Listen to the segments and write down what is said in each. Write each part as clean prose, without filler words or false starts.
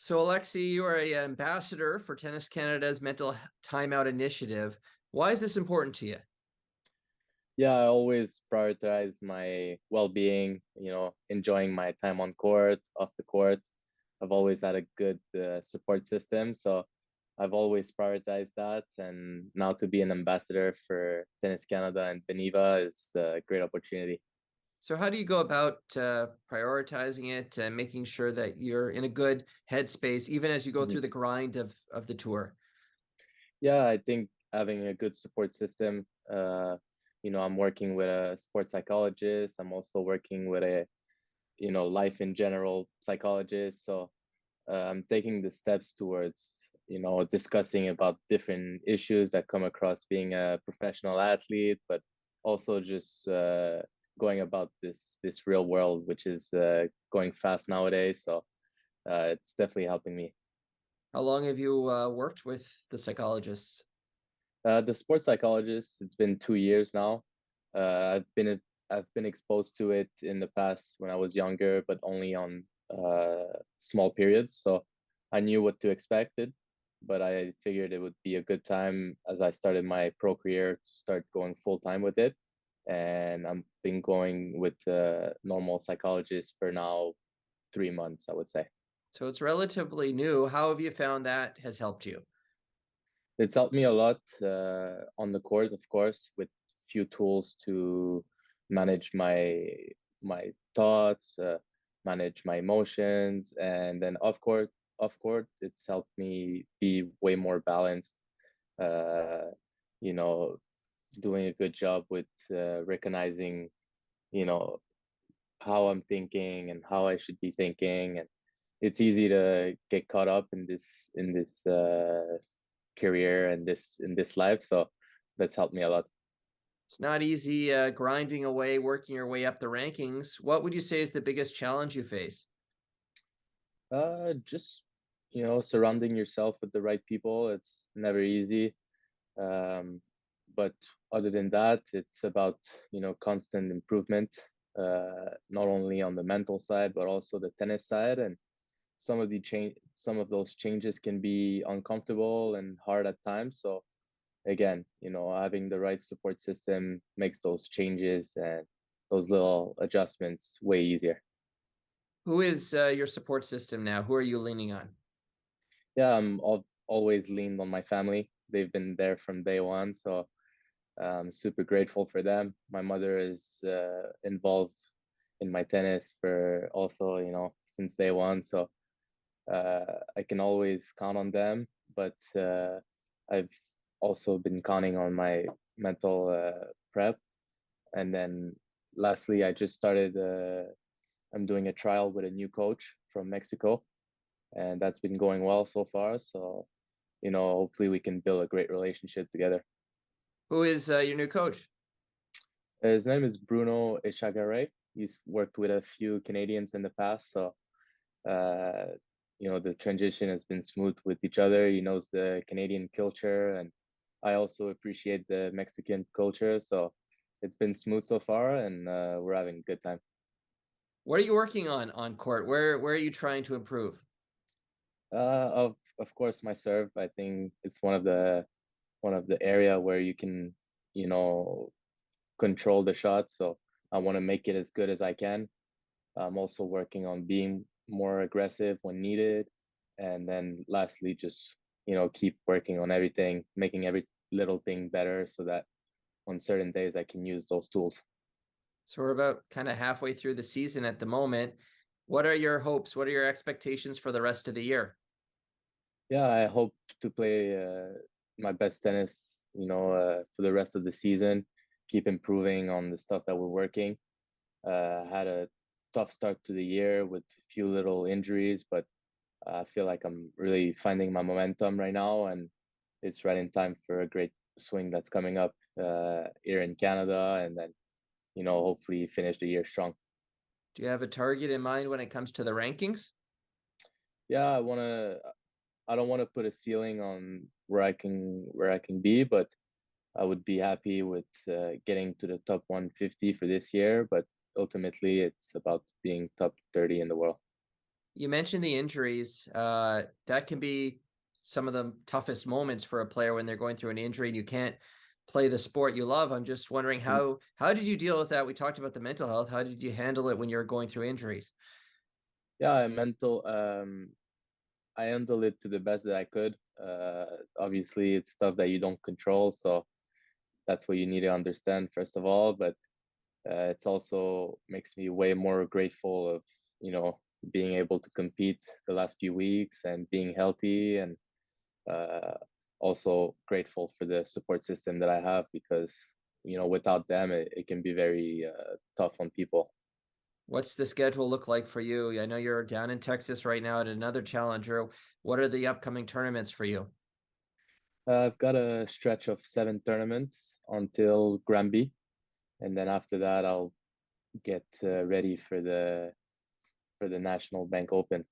So, Alexi, you are a ambassador for Tennis Canada's Mental Timeout Initiative. Why is this important to you? Yeah, I always prioritize my well-being, enjoying my time on court, off the court. I've always had a good support system, so I've always prioritized that. And now to be an ambassador for Tennis Canada and Beneva is a great opportunity. So, how do you go about prioritizing it and making sure that you're in a good headspace, even as you go Mhm. through the grind of the tour? Yeah, I think having a good support system, I'm working with a sports psychologist. I'm also working with a, life in general psychologist. So I'm taking the steps towards discussing about different issues that come across being a professional athlete, but also just going about this real world, which is going fast nowadays. So it's definitely helping me. How long have you worked with the psychologists? The sports psychologist, it's been 2 years now. I've been exposed to it in the past when I was younger, but only on small periods. So I knew what to expect it, but I figured it would be a good time as I started my pro career to start going full time with it. And I've been going with a normal psychologist for now 3 months, I would say. So, it's relatively new. How have you found that has helped you? It's helped me a lot on the court, of course, with few tools to manage my thoughts, manage my emotions, and then of course, it's helped me be way more balanced. Uh, you know, doing a good job with recognizing, you know, how I'm thinking and how I should be thinking, and it's easy to get caught up in this career and this in this life. So that's helped me a lot. It's not easy grinding away, working your way up the rankings. What would you say is the biggest challenge you face? Just surrounding yourself with the right people. It's never easy. Um, but other than that, it's about constant improvement. Not only on the mental side, but also the tennis side. And some of those changes can be uncomfortable and hard at times. So again, having the right support system makes those changes and those little adjustments way easier. Who is your support system now? Who are you leaning on? Yeah, I've always leaned on my family. They've been there from day one, so I'm super grateful for them. My mother is involved in my tennis for also, since day one, so I can always count on them. But I've also been counting on my mental prep. And then lastly, I just started. I'm doing a trial with a new coach from Mexico, and that's been going well so far. So hopefully we can build a great relationship together. Who is your new coach? His name is Bruno Echagare. He's worked with a few Canadians in the past, so uh, the transition has been smooth with each other. He knows the Canadian culture, and I also appreciate the Mexican culture. So it's been smooth so far, and we're having a good time. What are you working on court? Where are you trying to improve? Of course, my serve. I think it's one of the area where you can you know control the shot. So I want to make it as good as I can. I'm also working on being more aggressive when needed, and then lastly, just keep working on everything, making every little thing better, so that on certain days I can use those tools. So we're about kind of halfway through the season at the moment. What are your hopes? What are your expectations for the rest of the year? Yeah, I hope to play my best tennis, for the rest of the season. Keep improving on the stuff that we're working. Had a tough start to the year with a few little injuries, but I feel like I'm really finding my momentum right now, and it's right in time for a great swing that's coming up here in Canada, and then hopefully finish the year strong. Do you have a target in mind when it comes to the rankings? Yeah, I don't want to put a ceiling on where I can be, but I would be happy with getting to the top 150 for this year. But ultimately, it's about being top 30 in the world. You mentioned the injuries. That can be some of the toughest moments for a player when they're going through an injury and you can't play the sport you love. I'm just wondering Mm. how did you deal with that? We talked about the mental health. How did you handle it when you're going through injuries? Yeah, mental. I handled it to the best that I could. Obviously, it's stuff that you don't control, so that's what you need to understand first of all. But it's also makes me way more grateful of being able to compete the last few weeks and being healthy, and uh, also grateful for the support system that I have because without them it can be very tough on people. What's the schedule look like for you? I know you're down in Texas right now at another challenger. What are the upcoming tournaments for you? I've got a stretch of 7 tournaments until Granby, and then after that I'll get ready for the National Bank Open.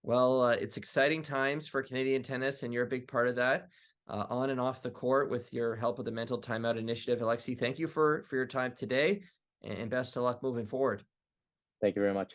Well, it's exciting times for Canadian tennis, and you're a big part of that, on and off the court with your help with the Mental Timeout Initiative. Alexi, thank you for your time today, and best of luck moving forward. Thank you very much.